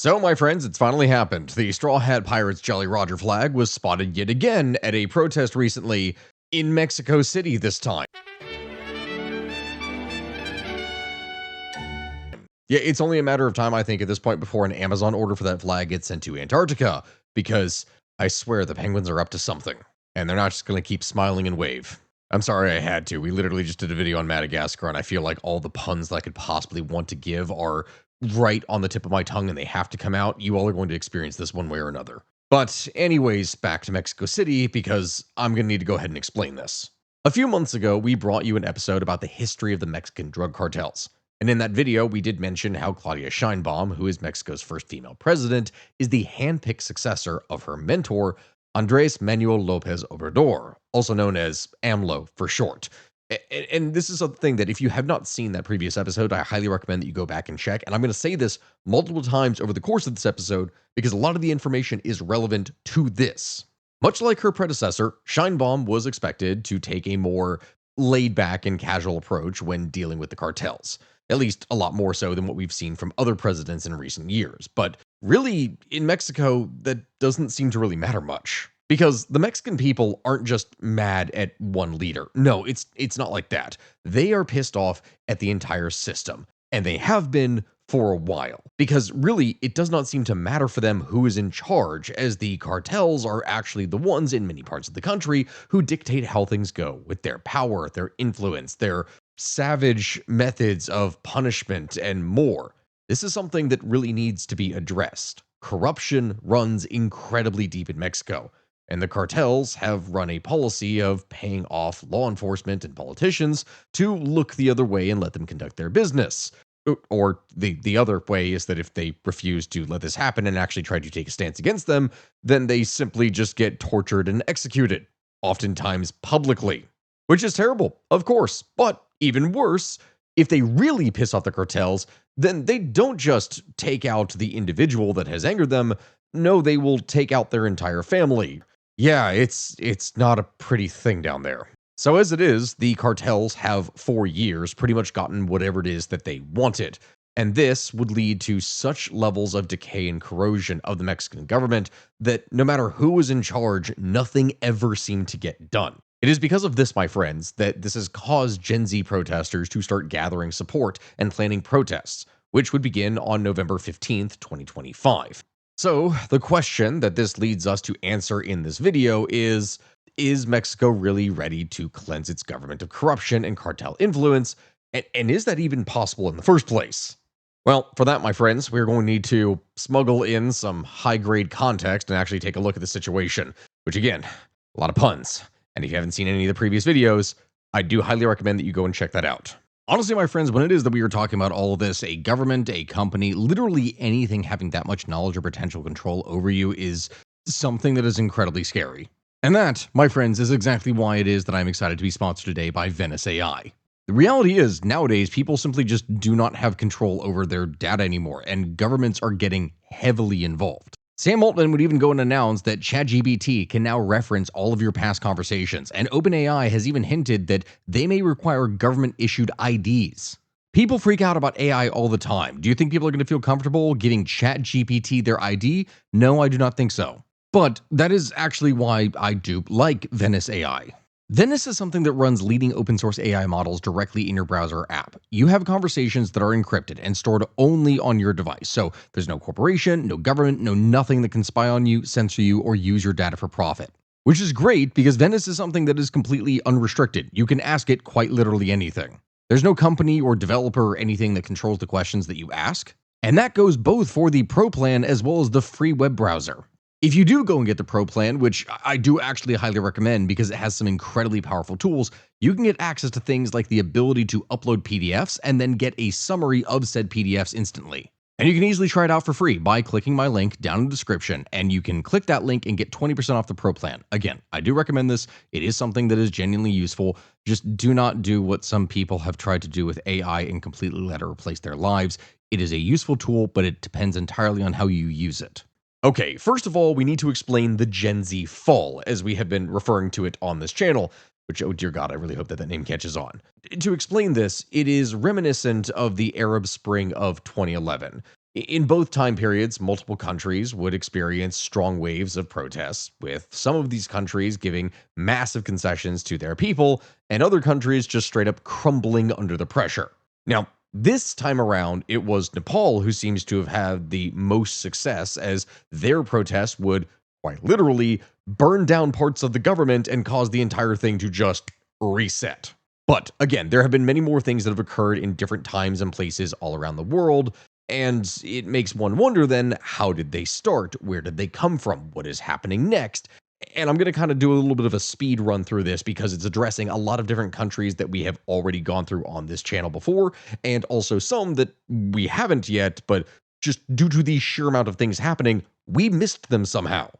So, my friends, it's finally happened. The Straw Hat Pirates Jolly Roger flag was spotted yet again at a protest recently in Mexico City this time. Yeah, it's only a matter of time, I think, at this point before an Amazon order for that flag gets sent to Antarctica, because I swear the penguins are up to something, and they're not just going to keep smiling and wave. I'm sorry I had to. We literally just did a video on Madagascar, and I feel like all the puns that I could possibly want to give are right on the tip of my tongue, and they have to come out. You all are going to experience this one way or another. But anyways, back to Mexico City, because I'm going to need to go ahead and explain this. A few months ago, we brought you an episode about the history of the Mexican drug cartels. And in that video, we did mention how Claudia Sheinbaum, who is Mexico's first female president, is the handpicked successor of her mentor, Andres Manuel Lopez Obrador, also known as AMLO for short. And this is something that if you have not seen that previous episode, I highly recommend that you go back and check. And I'm going to say this multiple times over the course of this episode because a lot of the information is relevant to this. Much like her predecessor, Sheinbaum was expected to take a more laid back and casual approach when dealing with the cartels. At least a lot more so than what we've seen from other presidents in recent years. But really, in Mexico, that doesn't seem to really matter much. Because the Mexican people aren't just mad at one leader. No, it's not like that. They are pissed off at the entire system. And they have been for a while. Because really, it does not seem to matter for them who is in charge, as the cartels are actually the ones in many parts of the country who dictate how things go with their power, their influence, their savage methods of punishment, and more. This is something that really needs to be addressed. Corruption runs incredibly deep in Mexico, and the cartels have run a policy of paying off law enforcement and politicians to look the other way and let them conduct their business. Or the other way is that if they refuse to let this happen and actually try to take a stance against them, then they simply just get tortured and executed, oftentimes publicly. Which is terrible, of course, but even worse, if they really piss off the cartels, then they don't just take out the individual that has angered them. No, they will take out their entire family. Yeah, it's not a pretty thing down there. So as it is, the cartels have for years pretty much gotten whatever it is that they wanted. And this would lead to such levels of decay and corrosion of the Mexican government that no matter who was in charge, nothing ever seemed to get done. It is because of this, my friends, that this has caused Gen Z protesters to start gathering support and planning protests, which would begin on November 15th, 2025. So, the question that this leads us to answer in this video is Mexico really ready to cleanse its government of corruption and cartel influence? And is that even possible in the first place? Well, for that, my friends, we're going to need to smuggle in some high-grade context and actually take a look at the situation, which again, a lot of puns. And if you haven't seen any of the previous videos, I do highly recommend that you go and check that out. Honestly, my friends, when it is that we are talking about all of this, a government, a company, literally anything having that much knowledge or potential control over you is something that is incredibly scary. And that, my friends, is exactly why it is that I'm excited to be sponsored today by Venice AI. The reality is, nowadays, people simply just do not have control over their data anymore, and governments are getting heavily involved. Sam Altman would even go and announce that ChatGPT can now reference all of your past conversations, and OpenAI has even hinted that they may require government-issued IDs. People freak out about AI all the time. Do you think people are going to feel comfortable giving ChatGPT their ID? No, I do not think so. But that is actually why I do like Venice AI. Venice is something that runs leading open source AI models directly in your browser app. You have conversations that are encrypted and stored only on your device. So there's no corporation, no government, no nothing that can spy on you, censor you, or use your data for profit. Which is great because Venice is something that is completely unrestricted. You can ask it quite literally anything. There's no company or developer or anything that controls the questions that you ask. And that goes both for the Pro plan as well as the free web browser. If you do go and get the Pro plan, which I do actually highly recommend because it has some incredibly powerful tools, you can get access to things like the ability to upload PDFs and then get a summary of said PDFs instantly. And you can easily try it out for free by clicking my link down in the description, and you can click that link and get 20% off the Pro plan. Again, I do recommend this. It is something that is genuinely useful. Just do not do what some people have tried to do with AI and completely let it replace their lives. It is a useful tool, but it depends entirely on how you use it. Okay, first of all, we need to explain the Gen Z fall, as we have been referring to it on this channel, which, oh dear God, I really hope that name catches on. To explain this, it is reminiscent of the Arab Spring of 2011. In both time periods, multiple countries would experience strong waves of protests, with some of these countries giving massive concessions to their people, and other countries just straight up crumbling under the pressure. Now, this time around, it was Nepal who seems to have had the most success, as their protests would, quite literally, burn down parts of the government and cause the entire thing to just reset. But again, there have been many more things that have occurred in different times and places all around the world, and it makes one wonder then, how did they start? Where did they come from? What is happening next? And I'm going to kind of do a little bit of a speed run through this because it's addressing a lot of different countries that we have already gone through on this channel before, and also some that we haven't yet, but just due to the sheer amount of things happening, we missed them somehow.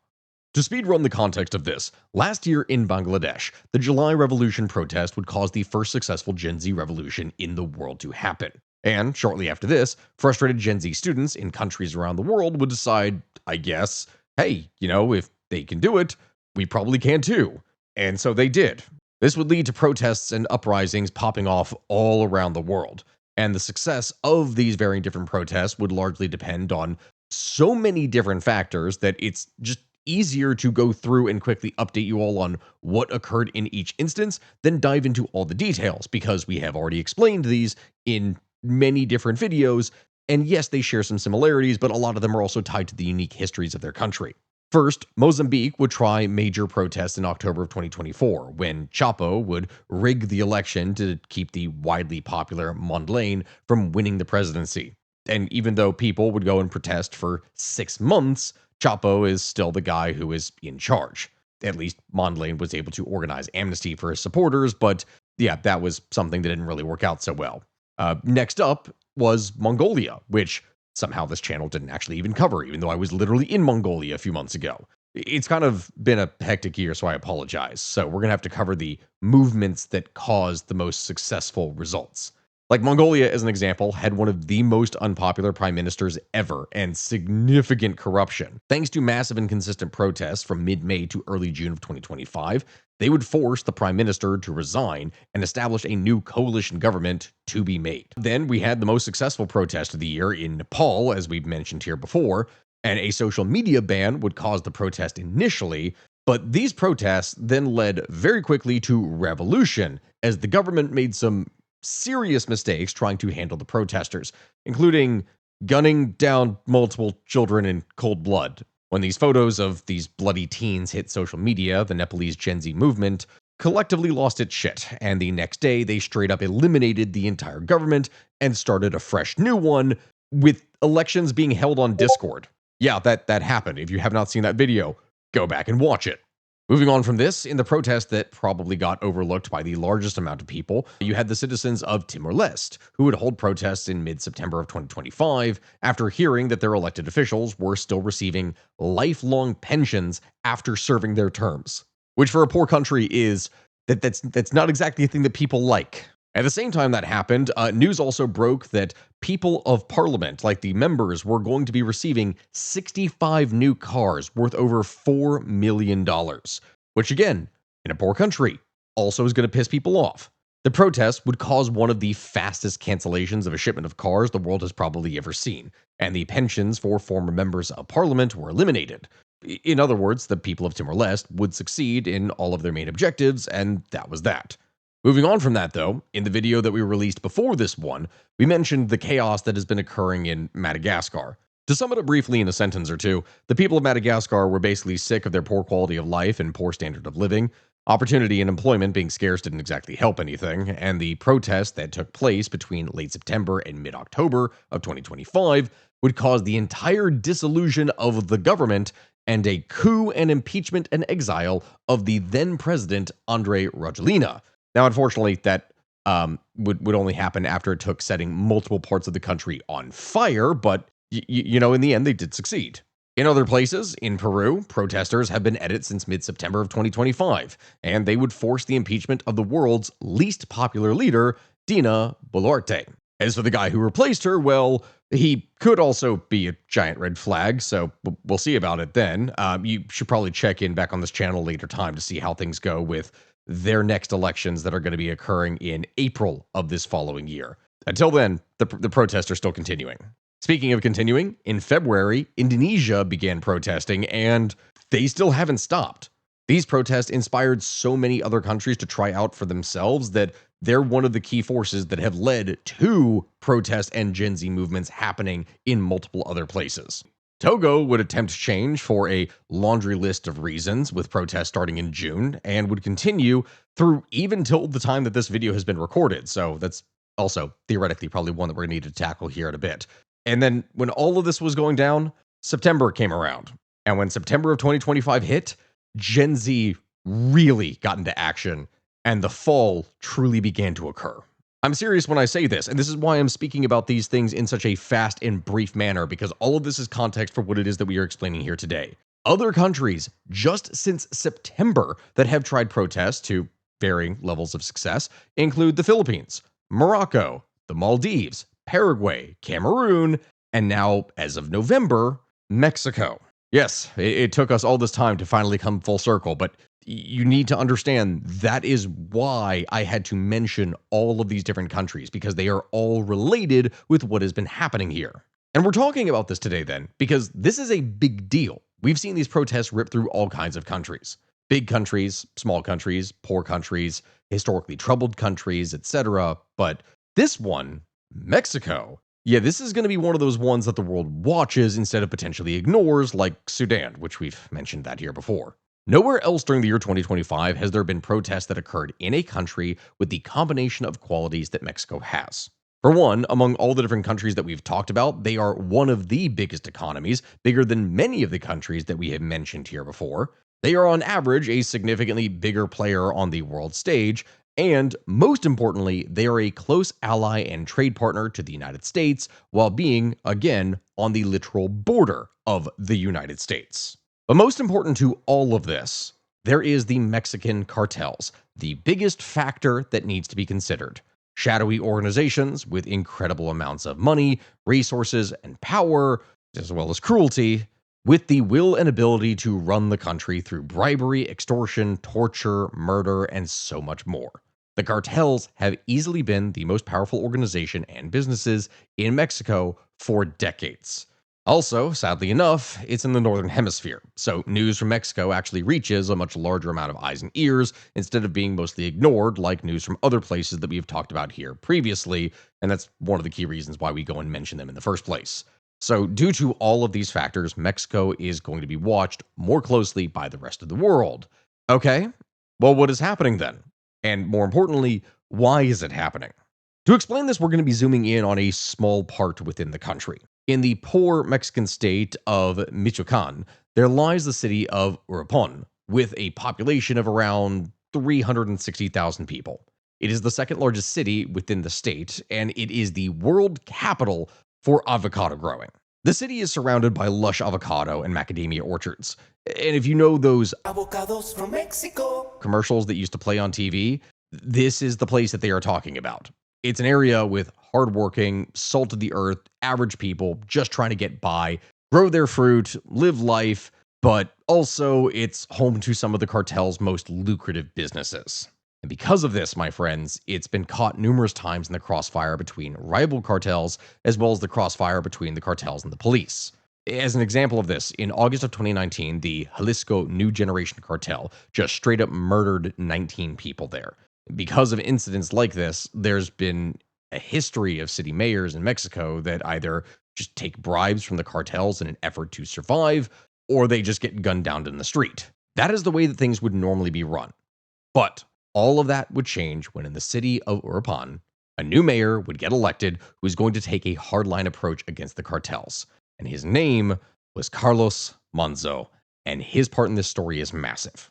To speedrun the context of this, last year in Bangladesh, the July Revolution protest would cause the first successful Gen Z revolution in the world to happen. And shortly after this, frustrated Gen Z students in countries around the world would decide, I guess, hey, if they can do it, we probably can too. And so they did. This would lead to protests and uprisings popping off all around the world. And the success of these varying different protests would largely depend on so many different factors that it's just easier to go through and quickly update you all on what occurred in each instance than dive into all the details, because we have already explained these in many different videos, and yes, they share some similarities, but a lot of them are also tied to the unique histories of their country. First, Mozambique would try major protests in October of 2024, when Chapo would rig the election to keep the widely popular Mondlane from winning the presidency. And even though people would go and protest for 6 months, Chapo is still the guy who is in charge. At least Mondlane was able to organize amnesty for his supporters, but yeah, that was something that didn't really work out so well. Next up was Mongolia, which somehow this channel didn't actually even cover, even though I was literally in Mongolia a few months ago. It's kind of been a hectic year, so I apologize. So we're going to have to cover the movements that caused the most successful results. Like Mongolia, as an example, had one of the most unpopular prime ministers ever and significant corruption. Thanks to massive and consistent protests from mid-May to early June of 2025, they would force the prime minister to resign and establish a new coalition government to be made. Then we had the most successful protest of the year in Nepal, as we've mentioned here before, and a social media ban would cause the protest initially, but these protests then led very quickly to revolution, as the government made some serious mistakes trying to handle the protesters, including gunning down multiple children in cold blood. When these photos of these bloody teens hit social media, the Nepalese Gen Z movement collectively lost its shit, and the next day they straight up eliminated the entire government and started a fresh new one, with elections being held on Discord. Yeah, that happened. If you have not seen that video, go back and watch it. Moving on from this, in the protest that probably got overlooked by the largest amount of people, you had the citizens of Timor-Leste, who would hold protests in mid-September of 2025 after hearing that their elected officials were still receiving lifelong pensions after serving their terms. Which for a poor country is, that's not exactly a thing that people like. At the same time that happened, news also broke that people of parliament, like the members, were going to be receiving 65 new cars worth over $4 million, which again, in a poor country, also is going to piss people off. The protest would cause one of the fastest cancellations of a shipment of cars the world has probably ever seen, and the pensions for former members of parliament were eliminated. In other words, the people of Timor-Leste would succeed in all of their main objectives, and that was that. Moving on from that, though, in the video that we released before this one, we mentioned the chaos that has been occurring in Madagascar. To sum it up briefly in a sentence or two, the people of Madagascar were basically sick of their poor quality of life and poor standard of living. Opportunity and employment being scarce didn't exactly help anything, and the protest that took place between late September and mid-October of 2025 would cause the entire dissolution of the government and a coup and impeachment and exile of the then president, Andry Rajoelina. Now, unfortunately, that would only happen after it took setting multiple parts of the country on fire, but, in the end, they did succeed. In other places, in Peru, protesters have been at it since mid-September of 2025, and they would force the impeachment of the world's least popular leader, Dina Boluarte. As for the guy who replaced her, well, he could also be a giant red flag, so we'll see about it then. You should probably check in back on this channel later time to see how things go with their next elections that are going to be occurring in April of this following year. Until then, the protests are still continuing. Speaking of continuing, in February, Indonesia began protesting, and they still haven't stopped. These protests inspired so many other countries to try out for themselves that they're one of the key forces that have led to protest and Gen Z movements happening in multiple other places. Togo would attempt change for a laundry list of reasons, with protests starting in June, and would continue through even till the time that this video has been recorded. So that's also theoretically probably one that we're going to need to tackle here in a bit. And then when all of this was going down, September came around. And when September of 2025 hit, Gen Z really got into action and the fall truly began to occur. I'm serious when I say this, and this is why I'm speaking about these things in such a fast and brief manner, because all of this is context for what it is that we are explaining here today. Other countries, just since September, that have tried protests to varying levels of success include the Philippines, Morocco, the Maldives, Paraguay, Cameroon, and now, as of November, Mexico. Yes, it took us all this time to finally come full circle, but you need to understand that is why I had to mention all of these different countries, because they are all related with what has been happening here. And we're talking about this today then, because this is a big deal. We've seen these protests rip through all kinds of countries. Big countries, small countries, poor countries, historically troubled countries, etc. But this one, Mexico, yeah, this is going to be one of those ones that the world watches instead of potentially ignores, like Sudan, which we've mentioned that here before. Nowhere else during the year 2025 has there been protests that occurred in a country with the combination of qualities that Mexico has. For one, among all the different countries that we've talked about, they are one of the biggest economies, bigger than many of the countries that we have mentioned here before. They are on average a significantly bigger player on the world stage, and most importantly, they are a close ally and trade partner to the United States, while being, again, on the literal border of the United States. But most important to all of this, there is the Mexican cartels, the biggest factor that needs to be considered. Shadowy organizations with incredible amounts of money, resources, and power, as well as cruelty, with the will and ability to run the country through bribery, extortion, torture, murder, and so much more. The cartels have easily been the most powerful organization and businesses in Mexico for decades. Also, sadly enough, it's in the northern hemisphere, so news from Mexico actually reaches a much larger amount of eyes and ears instead of being mostly ignored like news from other places that we've talked about here previously, and that's one of the key reasons why we go and mention them in the first place. So, due to all of these factors, Mexico is going to be watched more closely by the rest of the world. Okay, well, what is happening then? And more importantly, why is it happening? To explain this, we're going to be zooming in on a small part within the country. In the poor Mexican state of Michoacan, there lies the city of Urupon, with a population of around 360,000 people. It is the second largest city within the state, and it is the world capital for avocado growing. The city is surrounded by lush avocado and macadamia orchards. And if you know those avocados from Mexico commercials that used to play on TV, this is the place that they are talking about. It's an area with hardworking, salt of the earth, average people just trying to get by, grow their fruit, live life, but also it's home to some of the cartel's most lucrative businesses. And because of this, my friends, it's been caught numerous times in the crossfire between rival cartels, as well as the crossfire between the cartels and the police. As an example of this, in August of 2019, the Jalisco New Generation Cartel just straight up murdered 19 people there. Because of incidents like this, there's been a history of city mayors in Mexico that either just take bribes from the cartels in an effort to survive, or they just get gunned down in the street. That is the way that things would normally be run. But all of that would change when in the city of Urupan, a new mayor would get elected who is going to take a hardline approach against the cartels. And his name was Carlos Monzo, and his part in this story is massive.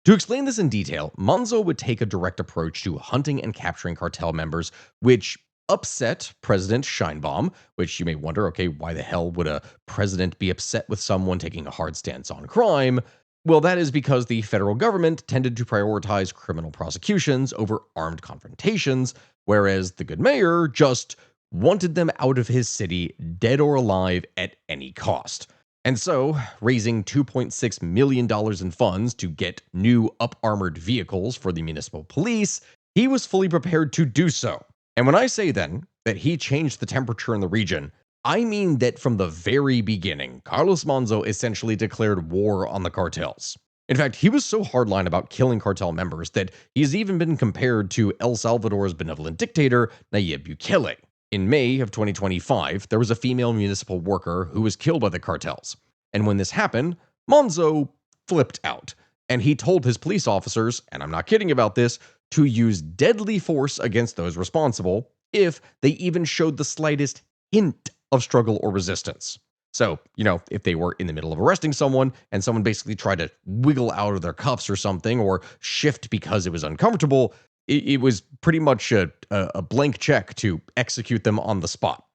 To explain this in detail, Monzo would take a direct approach to hunting and capturing cartel members, which upset President Sheinbaum, which you may wonder, okay, why the hell would a president be upset with someone taking a hard stance on crime? Well, that is because the federal government tended to prioritize criminal prosecutions over armed confrontations, whereas the good mayor just wanted them out of his city, dead or alive, at any cost. And so, raising $2.6 million in funds to get new up-armored vehicles for the municipal police, he was fully prepared to do so. And when I say then that he changed the temperature in the region, I mean that from the very beginning, Carlos Monzo essentially declared war on the cartels. In fact, he was so hardline about killing cartel members that he's even been compared to El Salvador's benevolent dictator, Nayib Bukele. In May of 2025, there was a female municipal worker who was killed by the cartels. And when this happened, Monzo flipped out. And he told his police officers, and I'm not kidding about this, to use deadly force against those responsible if they even showed the slightest hint of struggle or resistance. So, if they were in the middle of arresting someone and someone basically tried to wiggle out of their cuffs or something or shift because it was uncomfortable, it was pretty much a blank check to execute them on the spot.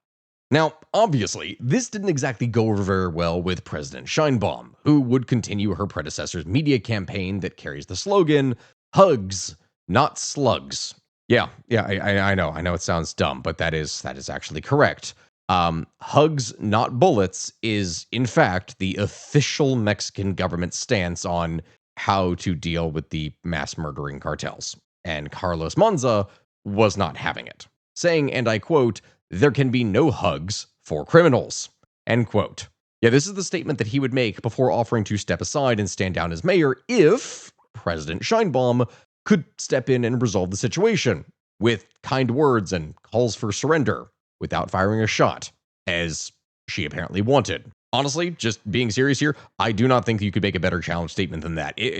Now, obviously, this didn't exactly go over very well with President Sheinbaum, who would continue her predecessor's media campaign that carries the slogan, "Hugs, not slugs." Yeah, I know it sounds dumb, but that is actually correct. Hugs, not bullets is, in fact, the official Mexican government stance on how to deal with the mass murdering cartels. And Carlos Monza was not having it, saying, and I quote, "There can be no hugs for criminals," end quote. Yeah, this is the statement that he would make before offering to step aside and stand down as mayor if President Scheinbaum could step in and resolve the situation with kind words and calls for surrender without firing a shot, as she apparently wanted. Honestly, just being serious here, I do not think you could make a better challenge statement than that. It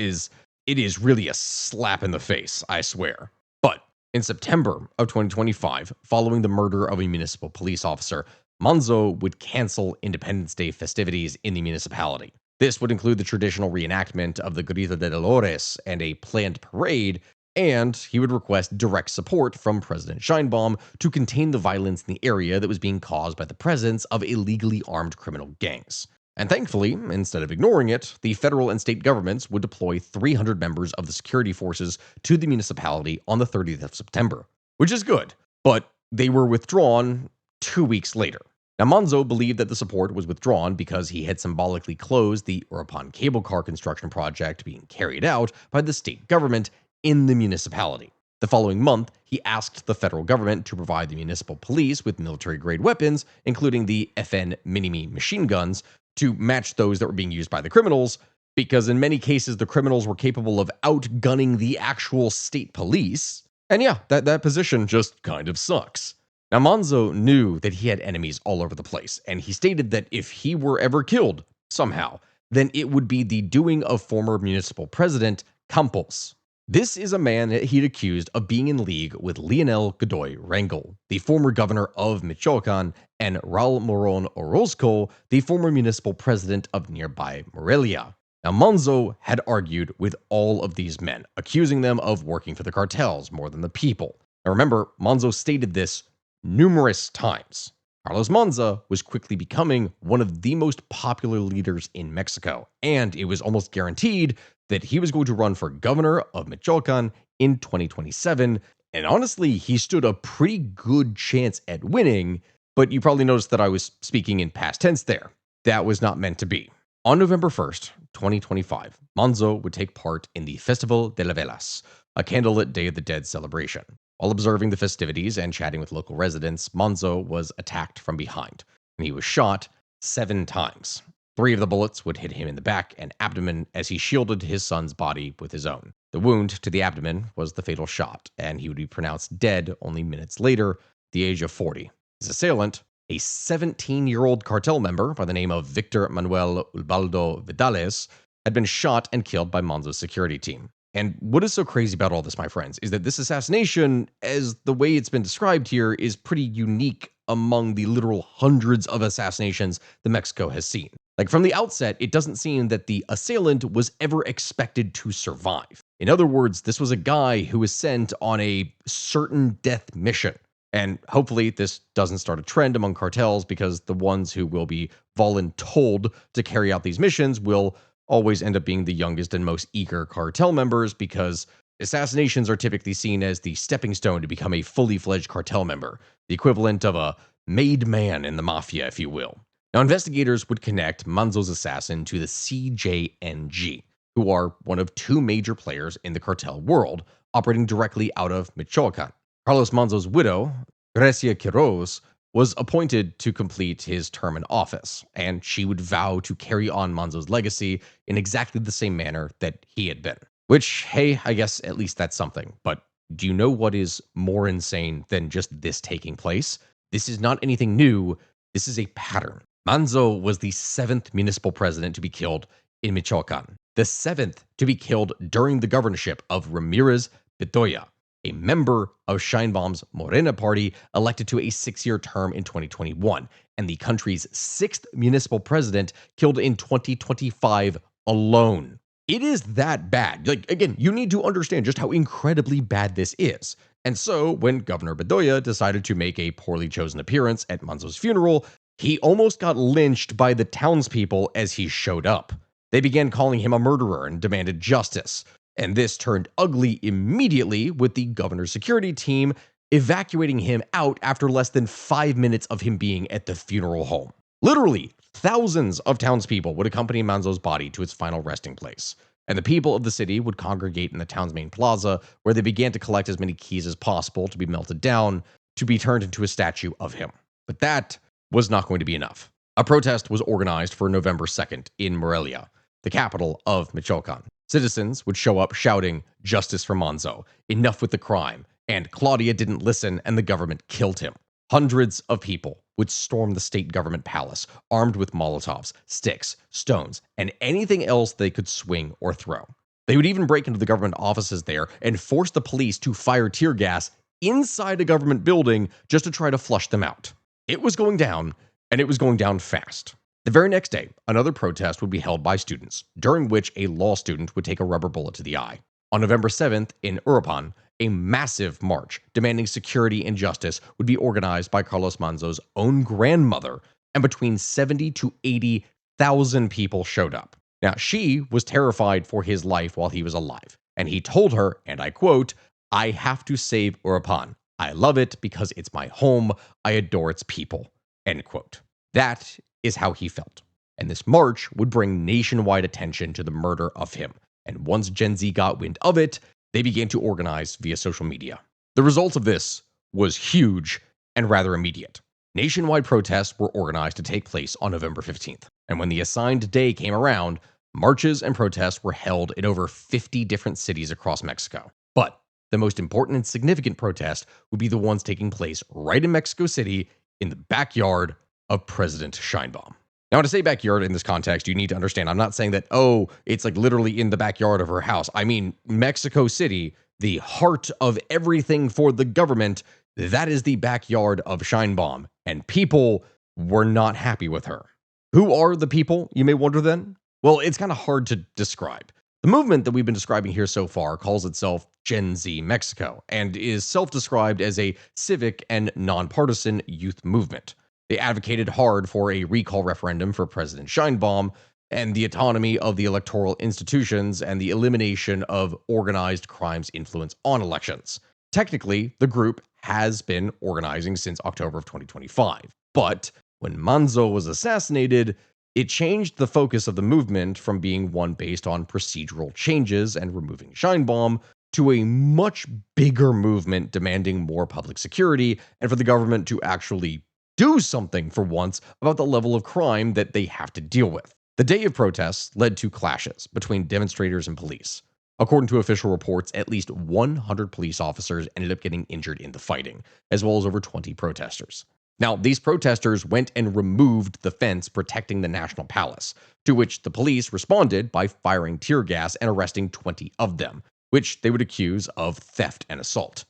is really a slap in the face, I swear. But in September of 2025, following the murder of a municipal police officer, Monzo would cancel Independence Day festivities in the municipality. This would include the traditional reenactment of the Grito de Dolores and a planned parade, and he would request direct support from President Sheinbaum to contain the violence in the area that was being caused by the presence of illegally armed criminal gangs. And thankfully, instead of ignoring it, the federal and state governments would deploy 300 members of the security forces to the municipality on the 30th of September, which is good, but they were withdrawn 2 weeks later. Now, Monzo believed that the support was withdrawn because he had symbolically closed the Urupan cable car construction project being carried out by the state government in the municipality. The following month, he asked the federal government to provide the municipal police with military-grade weapons, including the FN Minimi machine guns, to match those that were being used by the criminals, because in many cases the criminals were capable of outgunning the actual state police. And yeah, that position just kind of sucks. Now, Monzo knew that he had enemies all over the place, and he stated that if he were ever killed, somehow, then it would be the doing of former municipal president Campos. This is a man that he'd accused of being in league with Leonel Godoy Rangel, the former governor of Michoacan, and Raul Moron Orozco, the former municipal president of nearby Morelia. Now, Monzo had argued with all of these men, accusing them of working for the cartels more than the people. Now, remember, Monzo stated this numerous times. Carlos Monza was quickly becoming one of the most popular leaders in Mexico, and it was almost guaranteed that he was going to run for governor of Michoacan in 2027. And honestly, he stood a pretty good chance at winning, but you probably noticed that I was speaking in past tense there. That was not meant to be. On November 1st, 2025, Monzo would take part in the Festival de las Velas, a candlelit Day of the Dead celebration. While observing the festivities and chatting with local residents, Monzo was attacked from behind, and he was shot 7 times. 3 of the bullets would hit him in the back and abdomen as he shielded his son's body with his own. The wound to the abdomen was the fatal shot, and he would be pronounced dead only minutes later, at the age of 40. His assailant, a 17-year-old cartel member by the name of Victor Manuel Ubaldo Vidales, had been shot and killed by Monzo's security team. And what is so crazy about all this, my friends, is that this assassination, as the way it's been described here, is pretty unique among the literal hundreds of assassinations that Mexico has seen. Like, from the outset, it doesn't seem that the assailant was ever expected to survive. In other words, this was a guy who was sent on a certain death mission. And hopefully this doesn't start a trend among cartels, because the ones who will be voluntold to carry out these missions will always end up being the youngest and most eager cartel members, because assassinations are typically seen as the stepping stone to become a fully fledged cartel member, the equivalent of a made man in the mafia, if you will. Now, investigators would connect Monzo's assassin to the CJNG, who are one of 2 major players in the cartel world, operating directly out of Michoacan. Carlos Monzo's widow, Grecia Quiroz, was appointed to complete his term in office, and she would vow to carry on Manzo's legacy in exactly the same manner that he had been. Which, hey, I guess at least that's something. But do you know what is more insane than just this taking place? This is not anything new. This is a pattern. Manzo was the seventh municipal president to be killed in Michoacan, the seventh to be killed during the governorship of Ramirez Bedoya, a member of Sheinbaum's Morena party elected to a 6-year term in 2021, and the country's sixth municipal president killed in 2025 alone. It is that bad. Like, again, you need to understand just how incredibly bad this is. And so, when Governor Bedoya decided to make a poorly chosen appearance at Manzo's funeral, he almost got lynched by the townspeople as he showed up. They began calling him a murderer and demanded justice. And this turned ugly immediately, with the governor's security team evacuating him out after less than 5 minutes of him being at the funeral home. Literally, thousands of townspeople would accompany Manzo's body to its final resting place, and the people of the city would congregate in the town's main plaza, where they began to collect as many keys as possible to be melted down to be turned into a statue of him. But that was not going to be enough. A protest was organized for November 2nd in Morelia, the capital of Michoacan. Citizens would show up shouting, "Justice for Manzo, enough with the crime," and Claudia didn't listen and the government killed him. Hundreds of people would storm the state government palace, armed with Molotovs, sticks, stones, and anything else they could swing or throw. They would even break into the government offices there and force the police to fire tear gas inside a government building just to try to flush them out. It was going down, and it was going down fast. The very next day, another protest would be held by students, during which a law student would take a rubber bullet to the eye. On November 7th, in Uruapan, a massive march demanding security and justice would be organized by Carlos Manzo's own grandmother, and between 70 to 80,000 people showed up. Now, she was terrified for his life while he was alive, and he told her, and I quote, "I have to save Uruapan. I love it because it's my home. I adore its people," end quote. That is how he felt. And this march would bring nationwide attention to the murder of him. And once Gen Z got wind of it, they began to organize via social media. The result of this was huge and rather immediate. Nationwide protests were organized to take place on November 15th. And when the assigned day came around, marches and protests were held in over 50 different cities across Mexico. But the most important and significant protest would be the ones taking place right in Mexico City in the backyard of President Sheinbaum. Now, to say backyard in this context, you need to understand, I'm not saying that, oh, it's like literally in the backyard of her house. I mean, Mexico City, the heart of everything for the government, that is the backyard of Sheinbaum. And people were not happy with her. Who are the people, you may wonder then? Well, it's kind of hard to describe. The movement that we've been describing here so far calls itself Gen Z Mexico and is self-described as a civic and nonpartisan youth movement. They advocated hard for a recall referendum for President Sheinbaum and the autonomy of the electoral institutions and the elimination of organized crime's influence on elections. Technically, the group has been organizing since October of 2025. But when Manzo was assassinated, it changed the focus of the movement from being one based on procedural changes and removing Sheinbaum to a much bigger movement demanding more public security and for the government to actually do something for once about the level of crime that they have to deal with. The day of protests led to clashes between demonstrators and police. According to official reports, at least 100 police officers ended up getting injured in the fighting, as well as over 20 protesters. Now, these protesters went and removed the fence protecting the National Palace, to which the police responded by firing tear gas and arresting 20 of them, which they would accuse of theft and assault.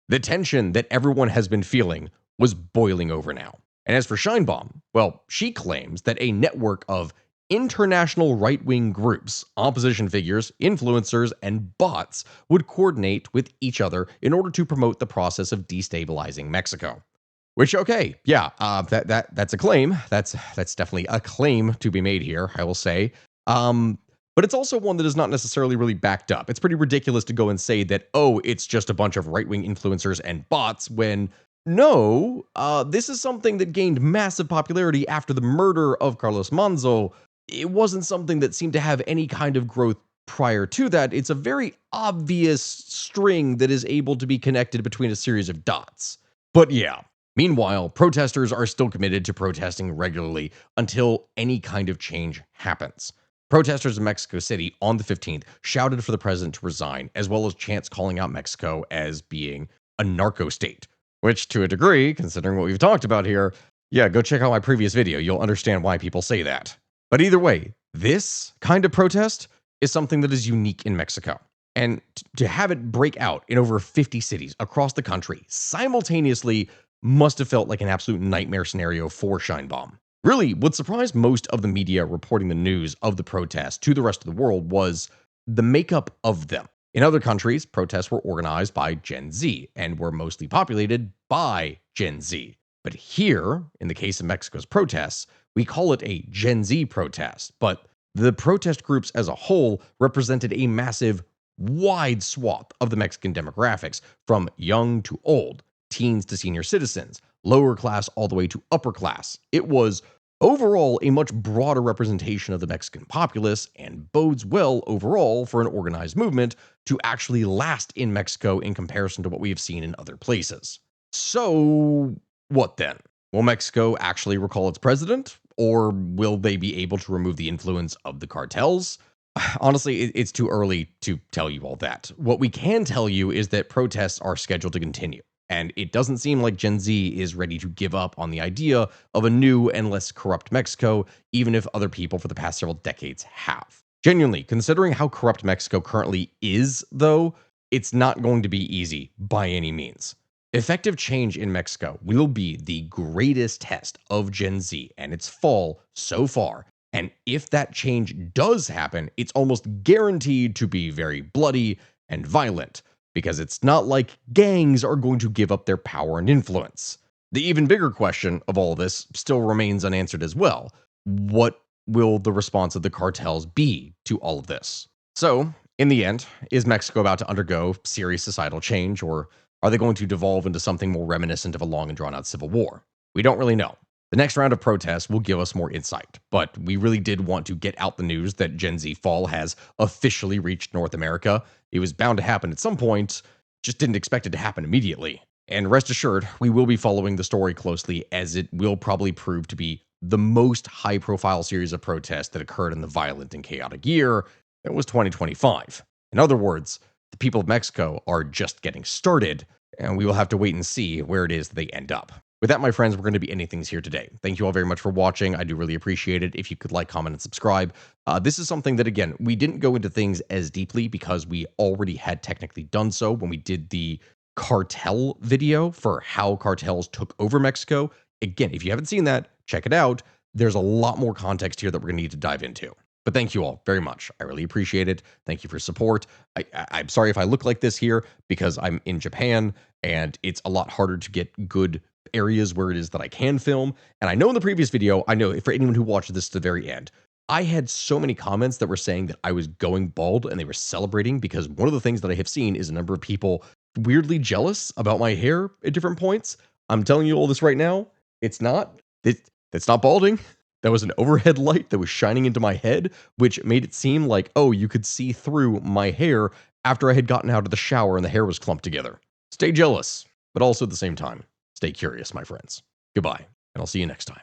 The tension that everyone has been feeling was boiling over now. And as for Sheinbaum, well, she claims that a network of international right-wing groups, opposition figures, influencers, and bots would coordinate with each other in order to promote the process of destabilizing Mexico. Which, okay, yeah, that's a claim. That's definitely a claim to be made here, I will say. But it's also one that is not necessarily really backed up. It's pretty ridiculous to go and say that, oh, it's just a bunch of right-wing influencers and bots when no, this is something that gained massive popularity after the murder of Carlos Manzo. It wasn't something that seemed to have any kind of growth prior to that. It's a very obvious string that is able to be connected between a series of dots. But yeah, Meanwhile, protesters are still committed to protesting regularly until any kind of change happens. Protesters in Mexico City on the 15th shouted for the president to resign, as well as chants calling out Mexico as being a narco state, which, to a degree, considering what we've talked about here, yeah, go check out my previous video. You'll understand why people say that. But either way, this kind of protest is something that is unique in Mexico. And to have it break out in over 50 cities across the country simultaneously must have felt like an absolute nightmare scenario for Sheinbaum. Really, what surprised most of the media reporting the news of the protest to the rest of the world was the makeup of them. In other countries, protests were organized by Gen Z and were mostly populated by Gen Z. But here, in the case of Mexico's protests, we call it a Gen Z protest. But the protest groups as a whole represented a massive, wide swath of the Mexican demographics, from young to old, teens to senior citizens, lower class all the way to upper class. It was overall a much broader representation of the Mexican populace and bodes well overall for an organized movement to actually last in Mexico in comparison to what we have seen in other places. So, what then? Will Mexico actually recall its president? Or will they be able to remove the influence of the cartels? Honestly, it's too early to tell you all that. What we can tell you is that protests are scheduled to continue. And it doesn't seem like Gen Z is ready to give up on the idea of a new and less corrupt Mexico, even if other people for the past several decades have. Genuinely, considering how corrupt Mexico currently is, though, it's not going to be easy by any means. Effective change in Mexico will be the greatest test of Gen Z and its fall so far. And if that change does happen, it's almost guaranteed to be very bloody and violent, because it's not like gangs are going to give up their power and influence. The even bigger question of all this still remains unanswered as well. What will the response of the cartels be to all of this? So, in the end, is Mexico about to undergo serious societal change, or are they going to devolve into something more reminiscent of a long and drawn out civil war? We don't really know. The next round of protests will give us more insight, but we really did want to get out the news that Gen Z fall has officially reached North America. It was bound to happen at some point, just didn't expect it to happen immediately. And rest assured, we will be following the story closely, as it will probably prove to be the most high-profile series of protests that occurred in the violent and chaotic year that was 2025. In other words, the people of Mexico are just getting started, and we will have to wait and see where it is that they end up. With that, my friends, we're going to be ending things here today. Thank you all very much for watching. I do really appreciate it. If you could like, comment, and subscribe. This is something that, again, we didn't go into things as deeply because we already had technically done so when we did the cartel video for how cartels took over Mexico. Again, if you haven't seen that, check it out. There's a lot more context here that we're going to need to dive into. But thank you all very much. I really appreciate it. Thank you for support. I'm sorry if I look like this here because I'm in Japan and it's a lot harder to get good areas where it is that I can film. And I know in the previous video, I know for anyone who watched this to the very end, I had so many comments that were saying that I was going bald and they were celebrating, because one of the things that I have seen is a number of people weirdly jealous about my hair at different points. I'm telling you all this right now. It's not. It's not balding. That was an overhead light that was shining into my head, which made it seem like, oh, you could see through my hair after I had gotten out of the shower and the hair was clumped together. Stay jealous, but also at the same time, stay curious, my friends. Goodbye, and I'll see you next time.